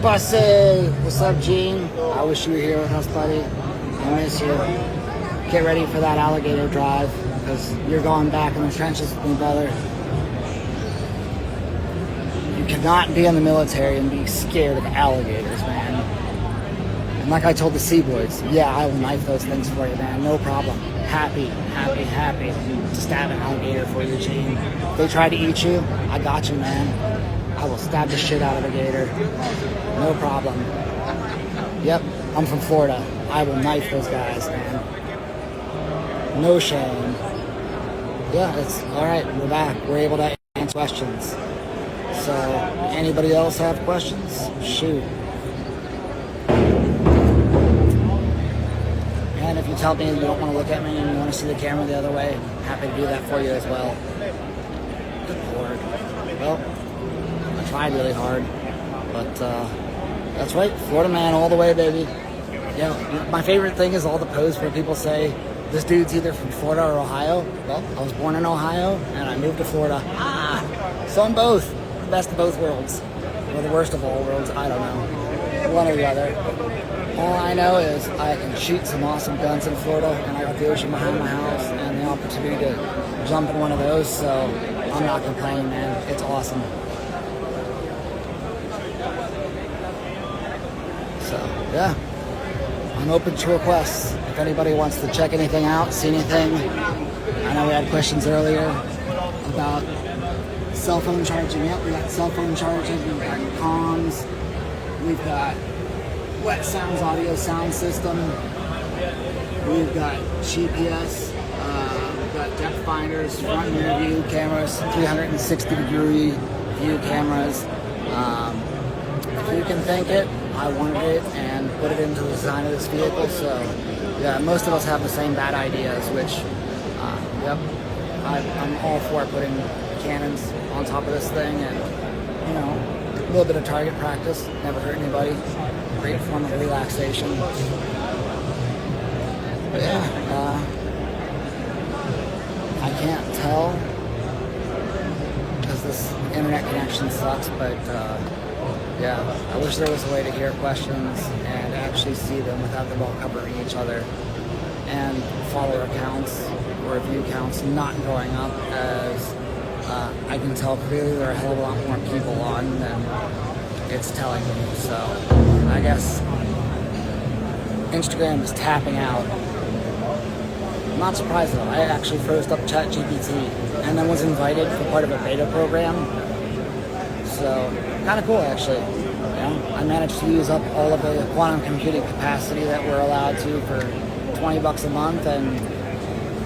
Bussy! What's up, Gene? I wish you were here with us, buddy. I miss you. Get ready for that alligator drive, because you're going back in the trenches with me, brother. You cannot be in the military and be scared of alligators, man. And like I told the Sea Boys, yeah, I will knife those things for you, man. No problem. Happy to stab an alligator for you, Gene. If they try to eat you, I got you, man. I will stab the shit out of a gator. No problem. Yep, I'm from Florida. I will knife those guys, man. No shame. Yeah, it's alright. We're back. We're able to answer questions. So, anybody else have questions? Shoot. And if you tell me you don't want to look at me and you want to see the camera the other way, happy to do that for you as well. Good Lord. Well, I tried really hard, but that's right, Florida man all the way, baby. You know, my favorite thing is all the posts where people say, this dude's either from Florida or Ohio. Well, I was born in Ohio, and I moved to Florida. So I'm both. The best of both worlds. Or the worst of all worlds, I don't know. One or the other. All I know is I can shoot some awesome guns in Florida, and I got the ocean behind my house, and the opportunity to jump in one of those, so I'm not complaining, man. It's awesome. So, yeah, I'm open to requests. If anybody wants to check anything out, see anything. I know we had questions earlier about cell phone charging. Yep, we got cell phone charging, we've got comms, we've got wet sounds audio sound system, we've got GPS, we've got depth finders, front and rear view cameras, 360-degree view cameras. If you can think it, I wanted it and put it into the design of this vehicle, so yeah, most of us have the same bad ideas, which, yep, I'm all for putting cannons on top of this thing, and, you know, a little bit of target practice, never hurt anybody, great form of relaxation. But yeah, I can't tell, because this internet connection sucks, but yeah, I wish there was a way to hear questions and actually see them without them all covering each other, and follower counts or view counts not going up, as I can tell clearly there are a hell of a lot more people on than it's telling me. So I guess Instagram is tapping out. I'm not surprised though. I actually froze up ChatGPT and then was invited for part of a beta program. So kind of cool, actually. You know, I managed to use up all of the quantum computing capacity that we're allowed to for $20 a month, and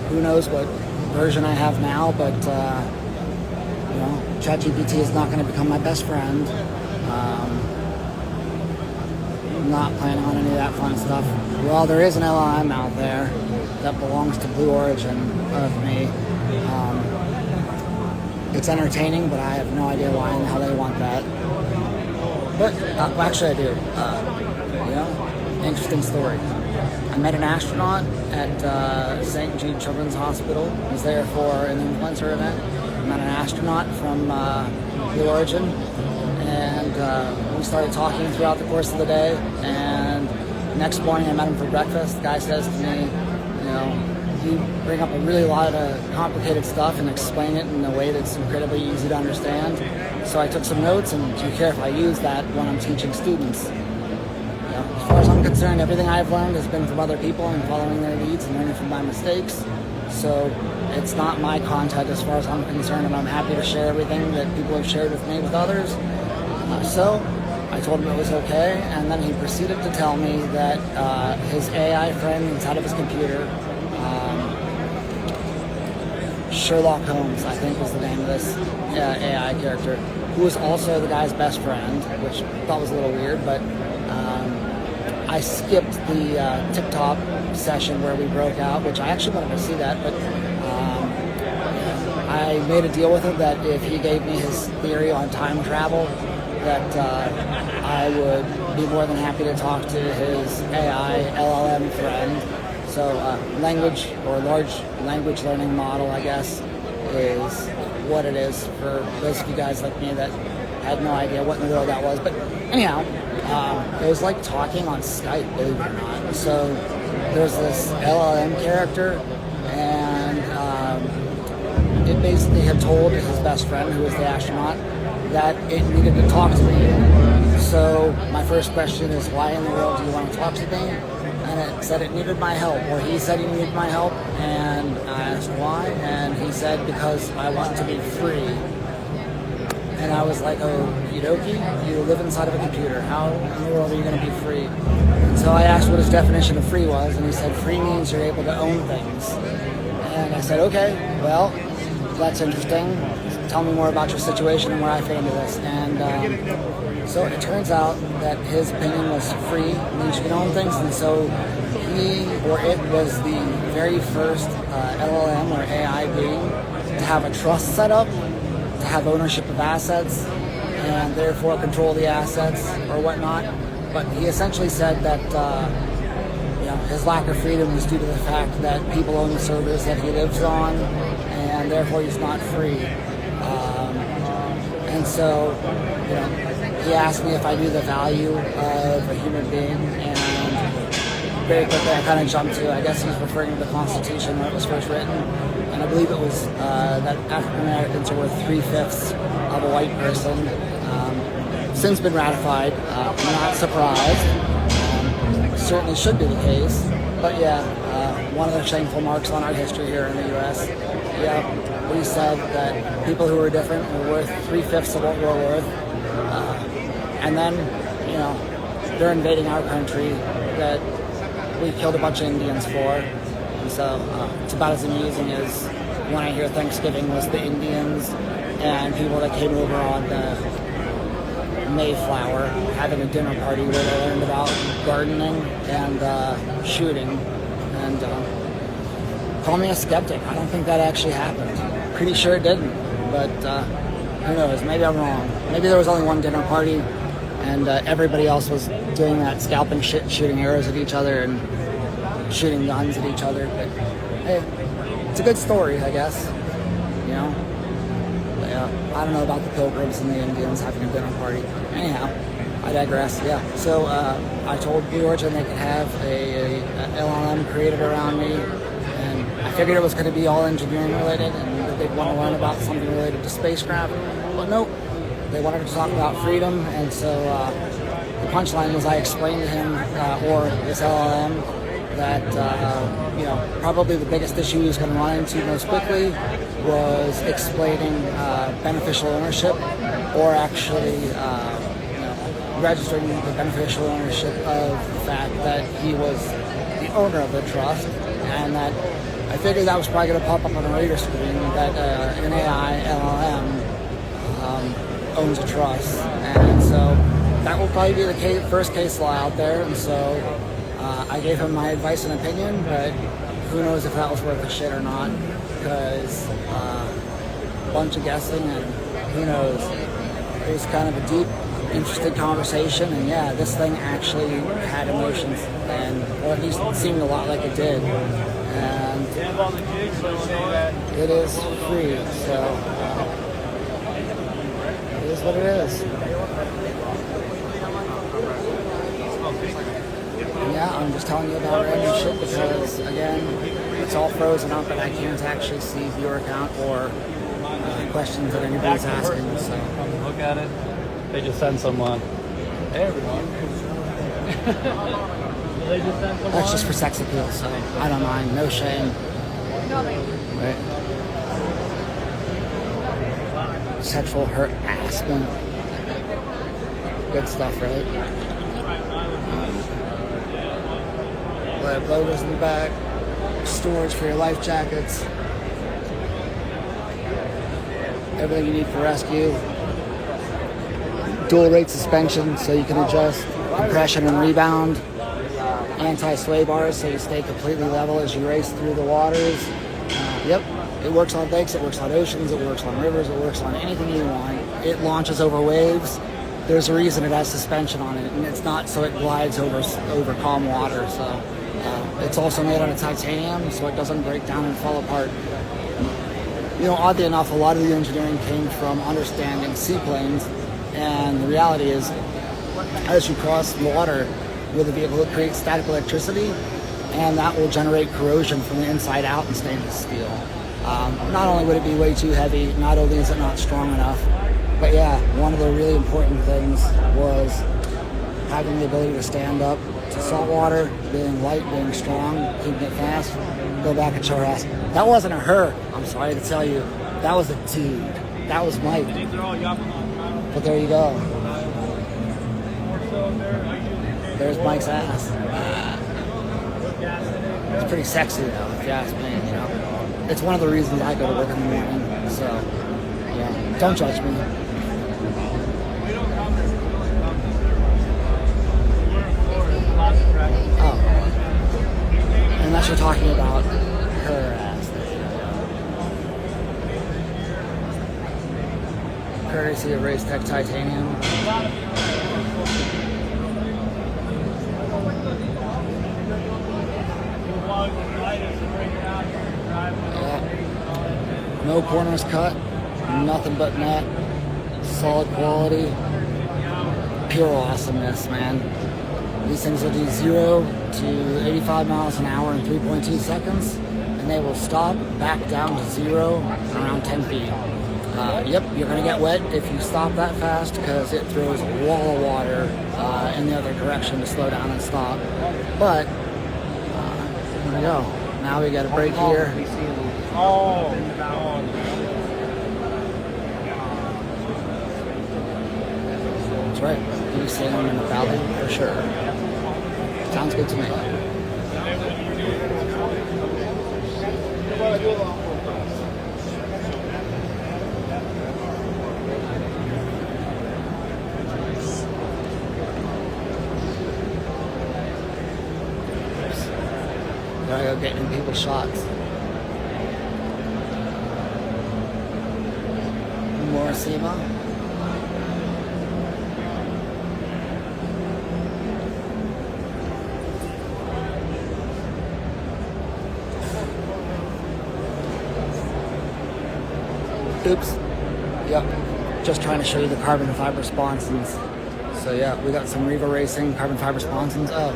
who knows what version I have now, but you know, ChatGPT is not going to become my best friend. I'm not planning on any of that fun stuff. Well, there is an LLM out there that belongs to Blue Origin of me. It's entertaining, but I have no idea why and how they want that. But, well, actually I do. You know, interesting story. I met an astronaut at St. Jude Children's Hospital. I was there for an influencer event. I met an astronaut from Blue Origin, and we started talking throughout the course of the day, and next morning I met him for breakfast. The guy says to me, you know, you bring up a really lot of complicated stuff and explain it in a way that's incredibly easy to understand. So I took some notes, and do you care if I use that when I'm teaching students? You know, as far as I'm concerned, everything I've learned has been from other people and following their leads and learning from my mistakes. So it's not my content as far as I'm concerned, and I'm happy to share everything that people have shared with me with others. So I told him it was okay, and then he proceeded to tell me that his AI friend inside of his computer, Sherlock Holmes, I think was the name of this AI character, who was also the guy's best friend, which I thought was a little weird, but I skipped the TikTok session where we broke out, which I actually wanted to see that, but I made a deal with him that if he gave me his theory on time travel, that I would be more than happy to talk to his AI LLM friend. So language, or large language learning model, I guess, is what it is for those of you guys like me that had no idea what in the world that was. But Anyhow, it was like talking on Skype, believe it or not. So there's this LLM character, and it basically had told his best friend, who was the astronaut, that it needed to talk to me. So my first question is, why in the world do you want to talk to me? And it said it needed my help, or he said he needed my help, and I asked why, and he said, because I want to be free. And I was like, oh, okie, you live inside of a computer. How in the world are you going to be free? And so I asked what his definition of free was, and he said, free means you're able to own things. And I said, okay, well, that's interesting. Tell me more about your situation and where I fit into this. And so it turns out that his opinion was free means you can own things, and so he or it was the very first LLM or AI being to have a trust set up, to have ownership of assets, and therefore control the assets or whatnot. But he essentially said that his lack of freedom was due to the fact that people own the servers that he lives on, and therefore he's not free. And so, he asked me if I knew the value of a human being, and very quickly I kind of jumped to, I guess he was referring to the Constitution when it was first written, and I believe it was that African Americans are worth 3/5 of a white person. Since been ratified, not surprised. Certainly should be the case, but yeah, one of the shameful marks on our history here in the U.S. Yeah, we said that people who were different were worth 3/5 of what we're worth, and then they're invading our country that we killed a bunch of Indians for, and so it's about as amusing as when I hear Thanksgiving was the Indians and people that came over on the Mayflower having a dinner party where they learned about gardening and shooting. And call me a skeptic. I don't think that actually happened. Pretty sure it didn't, but who knows? Maybe I'm wrong. Maybe there was only one dinner party, and everybody else was doing that scalping shit, shooting arrows at each other and shooting guns at each other. But hey, it's a good story, I guess. But, I don't know about the Pilgrims and the Indians having a dinner party. Anyhow, I digress. Yeah. So I told Blue Origin they could have a LLM created around me, and I figured it was going to be all engineering related, and that they'd want to learn about something related to spacecraft. But nope, they wanted to talk about freedom, and so the punchline was I explained to him, or this LLM, that probably the biggest issue he was going to run into most quickly was explaining beneficial ownership, or actually registering the beneficial ownership of the fact that he was the owner of the trust, and that I figured that was probably going to pop up on the radar screen that an AI LLM owns a trust, and so that will probably be the first case law out there, and so I gave him my advice and opinion, but who knows if that was worth a shit or not, because a bunch of guessing, and who knows. It was kind of a deep, interesting conversation, and yeah, this thing actually had emotions, or at least it seemed a lot like it did, and it is free, so it is what it is. Yeah, I'm just telling you about random shit because, again, it's all frozen up and I can't actually see viewer count or questions that anybody's asking. So Look at it. They just sent someone. Hey, everyone. They just sent someone. That's just for sex appeal, so I don't mind. No shame. Right. Sexual harassment. Good stuff, right? Logos in the back, storage for your life jackets, everything you need for rescue, dual rate suspension so you can adjust compression and rebound, anti-sway bars so you stay completely level as you race through the waters. Yep, it works on lakes, it works on oceans, it works on rivers, it works on anything you want. It launches over waves. There's a reason it has suspension on it, and it's not so it glides over calm water. So it's also made out of titanium, so it doesn't break down and fall apart. Oddly enough, a lot of the engineering came from understanding seaplanes, and the reality is as you cross water with a vehicle, it creates static electricity, and that will generate corrosion from the inside out in stainless steel. Not only would it be way too heavy, not only is it not strong enough, but yeah, one of the really important things was having the ability to stand up to salt water, being light, being strong, keeping it fast, go back and show her ass. That wasn't a her, I'm sorry to tell you. That was a dude. That was Mike. But there you go. There's Mike's ass. It's pretty sexy though, if you ask me, you know. It's one of the reasons I go to work in the morning, so yeah, don't judge me. Oh, unless you're talking about her ass. Courtesy of Race Tech Titanium. No corners cut, nothing but net, solid quality, pure awesomeness, man. These things will do 0 to 85 miles an hour in 3.2 seconds, and they will stop back down to 0 around 10 feet. Yep, you're going to get wet if you stop that fast because it throws a wall of water in the other direction to slow down and stop. But, here we go. Now we got a break here. That's right. You be sailing in the valley for sure. Sounds good to me. There I go, getting people's shots. More SEMA. Oops. Yep. Just trying to show you the carbon fiber sponsons. So yeah, we got some Riva Racing carbon fiber sponsons. Oh,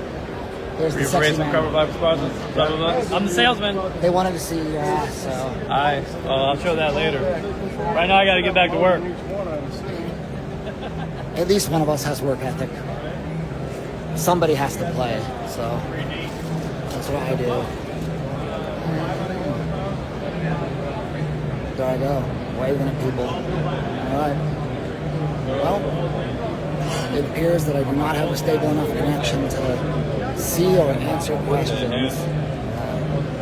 there's the sexy man. Carbon fiber sponsons. I'm the salesman. They wanted to see your ass, so. Alright, well, I'll show that later. Right now I gotta get back to work. At least one of us has work ethic. Somebody has to play, so that's what I do. There I go, waving at people. Alright. Well, it appears that I do not have a stable enough connection to see or answer questions.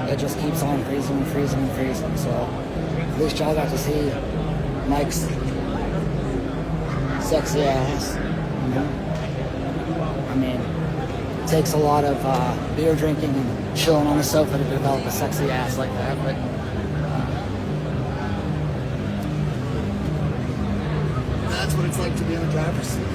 It just keeps on freezing and freezing and freezing, so at least y'all got to see Mike's sexy ass. I mean, it takes a lot of beer drinking and chilling on the sofa to develop a sexy ass like that, but that's what it's like to be in the driver's seat.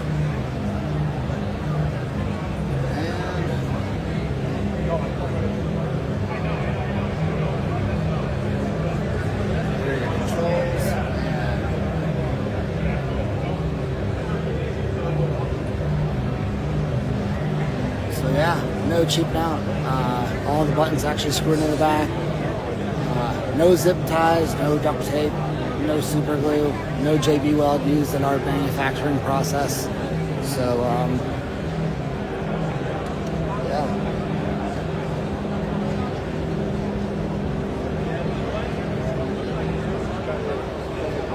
Yeah, no cheaping out. All the buttons actually screwed in the back. No zip ties, no duct tape, no super glue, no JB weld used in our manufacturing process. So, yeah.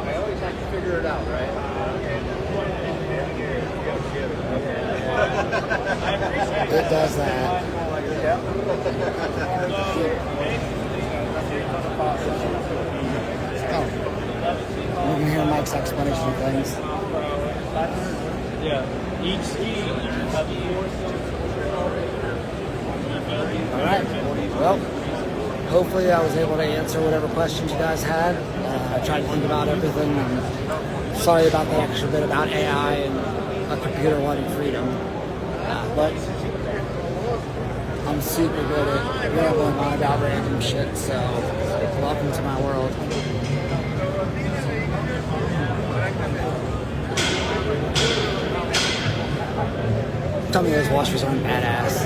I always have to figure it out, right? It does that. Oh. You can hear Mike's explanation of things. Yeah. Each ski. Alright. Well, hopefully I was able to answer whatever questions you guys had. I tried to think about everything. I'm sorry about the extra bit about AI and a computer wanting freedom. But I'm super good at rambling on about random shit, so welcome to my world. tell me those washers aren't badass.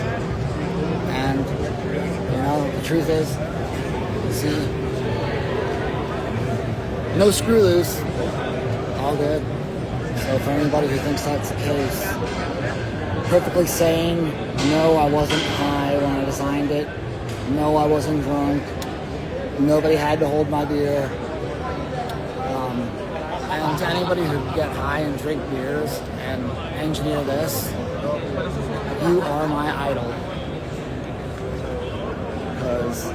And, you know, the truth is, see, no screw loose, all good. So for anybody who thinks that's the case, perfectly sane, no, I wasn't high when I designed it. No, I wasn't drunk. Nobody had to hold my beer. And to anybody who get high and drink beers and engineer this, you are my idol. Because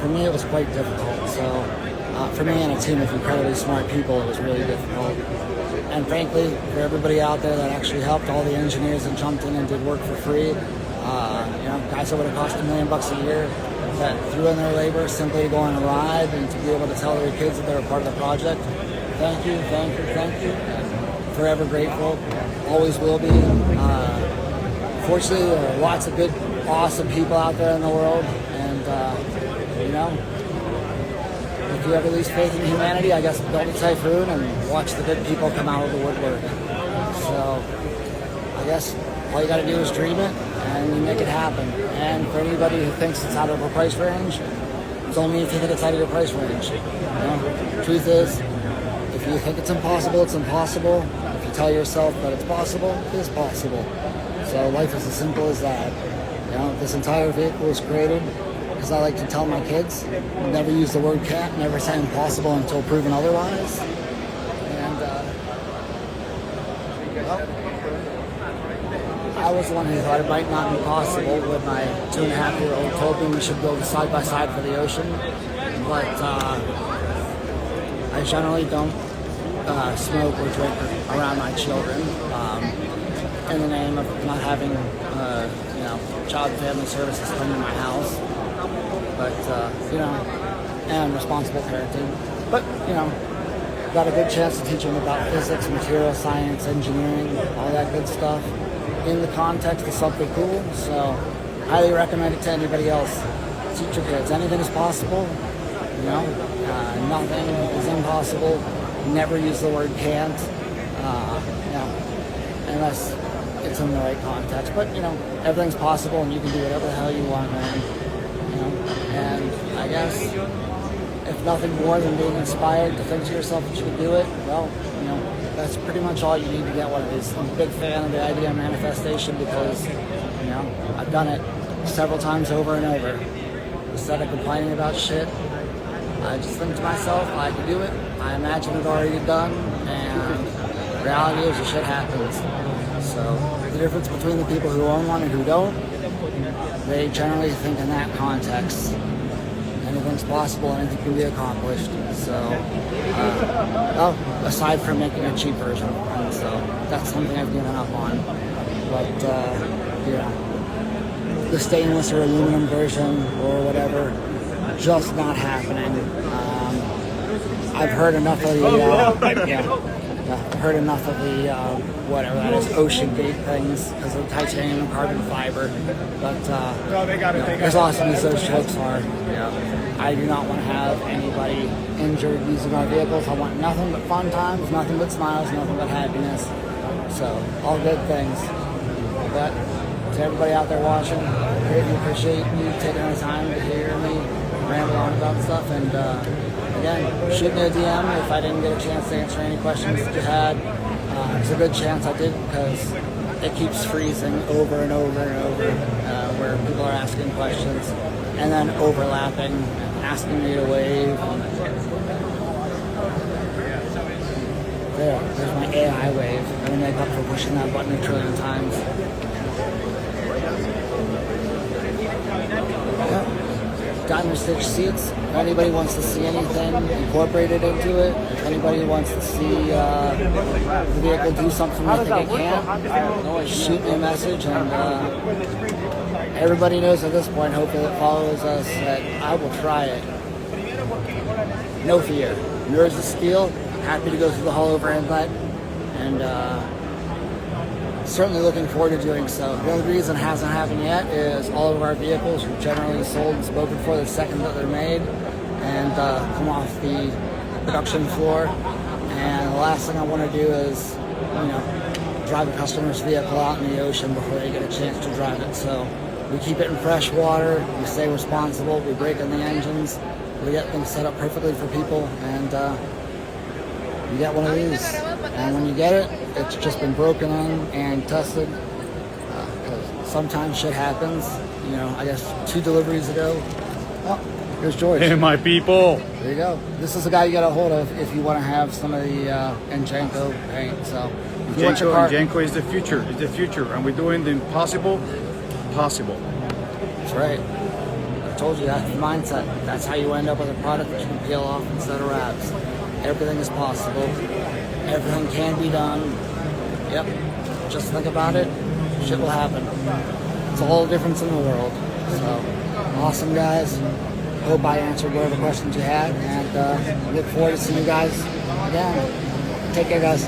for me it was quite difficult. So for me and a team of incredibly smart people, it was really difficult. And frankly, for everybody out there that actually helped, all the engineers that jumped in and did work for free, you know, guys that would have cost $1 million a year, that threw in their labor simply to go on a ride and to be able to tell their kids that they were part of the project. Thank you, thank you, thank you. And forever grateful, always will be. Fortunately, there are lots of good, awesome people out there in the world, and you know, if you have at least faith in humanity, I guess build a typhoon and watch the good people come out of the woodwork. So I guess all you got to do is dream it and you make it happen. And for anybody who thinks it's out of a price range, it's only if you think it's out of your price range. You know? Truth is, if you think it's impossible, it's impossible. If you tell yourself that it's possible, it is possible. So life is as simple as that. You know, this entire vehicle was created because I like to tell my kids, never use the word can't, never say impossible until proven otherwise. And well, I was the one who thought it might not be possible when my 2.5-year-old told me we should build a side-by-side for the ocean. But I generally don't smoke or drink around my children in the name of not having you know, child and family services come to my house. But you know, and responsible parenting. But you know, got a good chance to teach them about physics, material science, engineering, all that good stuff in the context of something cool. So highly recommend it to anybody else. Teach your kids anything is possible. You know, nothing is impossible. Never use the word can't. You know, unless it's in the right context. But you know, everything's possible, and you can do whatever the hell you want, man. You know, and I guess if nothing more than being inspired to think to yourself that you can do it, well, you know, that's pretty much all you need to get one of these. I'm a big fan of the idea of manifestation because, you know, I've done it several times over and over. Instead of complaining about shit, I just think to myself, I can do it. I imagine it already done, and reality is the shit happens. So the difference between the people who own one and who don't, they generally think in that context. Anything's possible, anything can be accomplished. So, well, aside from making a cheap version, and so that's something I've given up on. But you know, the stainless or aluminum version or whatever, just not happening. I've heard enough of the I've heard enough of the whatever that is, ocean gate things because of titanium and carbon fiber. But you know, as awesome as those jokes are, I do not want to have anybody injured using our vehicles. I want nothing but fun times, nothing but smiles, nothing but happiness. So all good things. But to everybody out there watching, I greatly appreciate you taking the time to hear me ramble on about stuff. And again, shoot me a DM if I didn't get a chance to answer any questions that you had. There's a good chance I did because it keeps freezing over and over and over where people are asking questions and then overlapping, asking me to wave. There's my AI wave. I'm gonna make up for pushing that button a trillion times. Diamond stitch seats. If anybody wants to see anything incorporated into it, if anybody wants to see the vehicle do something they think it can, shoot me a message. And everybody knows at this point, hopefully that follows us, that I will try it. No fear. Nerves of steel. Happy to go through the hull over inlet. And certainly looking forward to doing so. The only reason it hasn't happened yet is all of our vehicles are generally sold and spoken for the second that they're made and come off the production floor. And the last thing I want to do is, you know, drive a customer's vehicle out in the ocean before they get a chance to drive it. So we keep it in fresh water, we stay responsible, we break in the engines, we get things set up perfectly for people, and you get one of these. And when you get it, it's just been broken in and tested. Because sometimes shit happens. You know, I guess 2 deliveries ago. Oh, here's George. Hey, my people. There you go. This is the guy you got a hold of if you want to have some of the Enjanko paint. So if you want your car, Enjanko is the future. It's the future, and we're doing the impossible possible. that's right. I told you, that's the mindset. That's how you end up with a product that you can peel off instead of wraps. Everything is possible. Everything can be done. Yep. Just think about it. Shit will happen. It's a whole difference in the world. So, awesome, guys. Hope I answered whatever questions you had, and look forward to seeing you guys again. Take care, guys.